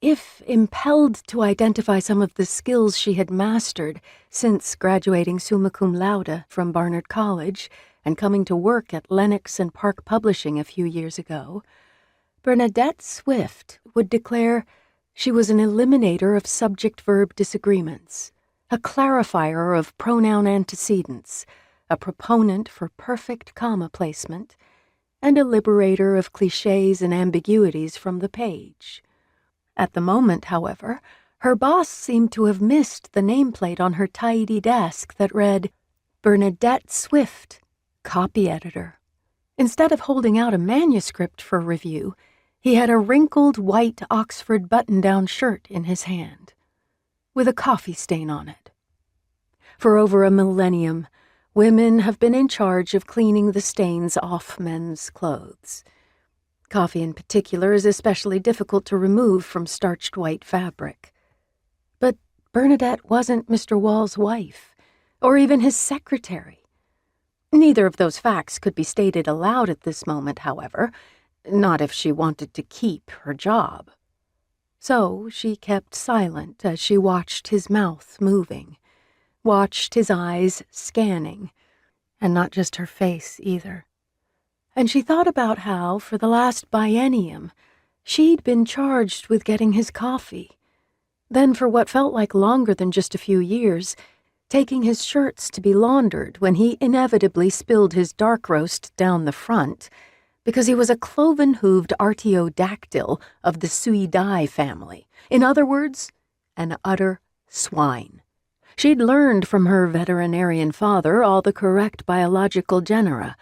if impelled to identify some of the skills she had mastered since graduating summa cum laude from Barnard College and coming to work at Lenox Park Publishing a few years ago, Bernadette Swift would declare she was an eliminator of subject-verb disagreements, a clarifier of pronoun antecedents, a proponent for perfect comma placement, and a liberator of clichés and ambiguities from the page. At the moment, however, her boss seemed to have missed the nameplate on her tidy desk that read, Bernadette Swift, copy editor. Instead of holding out a manuscript for review, he had a wrinkled white Oxford button-down shirt in his hand, with a coffee stain on it. For over a millennium, women have been in charge of cleaning the stains off men's clothes. Coffee in particular is especially difficult to remove from starched white fabric. But Bernadette wasn't Mr. Wall's wife, or even his secretary. Neither of those facts could be stated aloud at this moment, however, not if she wanted to keep her job. So she kept silent as she watched his mouth moving, watched his eyes scanning, and not just her face either. And she thought about how, for the last biennium, she'd been charged with getting his coffee. Then for what felt like longer than just a few years, taking his shirts to be laundered when he inevitably spilled his dark roast down the front, because he was a cloven-hooved artiodactyl of the Suidae family. In other words, an utter swine. She'd learned from her veterinarian father all the correct biological genera,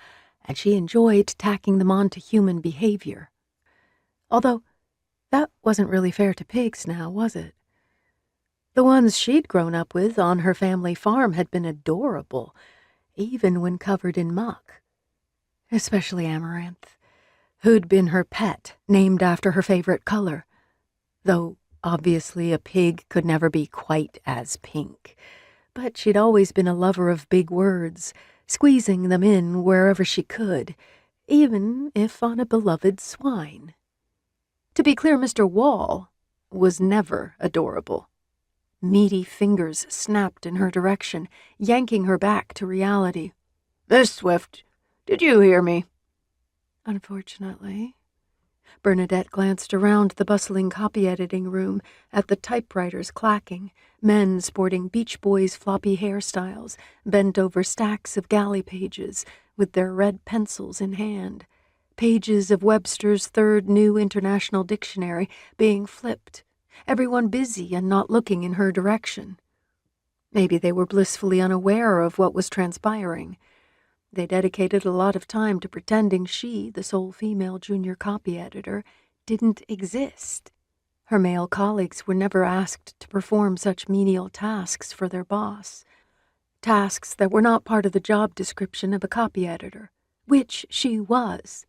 and she enjoyed tacking them onto human behavior. Although, that wasn't really fair to pigs now, was it? The ones she'd grown up with on her family farm had been adorable, even when covered in muck. Especially Amaranth, who'd been her pet, named after her favorite color. Though, obviously, a pig could never be quite as pink. But she'd always been a lover of big words, squeezing them in wherever she could, even if on a beloved swine. To be clear, Mr. Wall was never adorable. Meaty fingers snapped in her direction, yanking her back to reality. "Miss Swift, did you hear me?" Unfortunately. Bernadette glanced around the bustling copy-editing room at the typewriters clacking, men sporting Beach Boys floppy hairstyles, bent over stacks of galley pages with their red pencils in hand, pages of Webster's Third New International Dictionary being flipped, everyone busy and not looking in her direction. Maybe they were blissfully unaware of what was transpiring. They dedicated a lot of time to pretending she, the sole female junior copy editor, didn't exist. Her male colleagues were never asked to perform such menial tasks for their boss, tasks that were not part of the job description of a copy editor, which she was.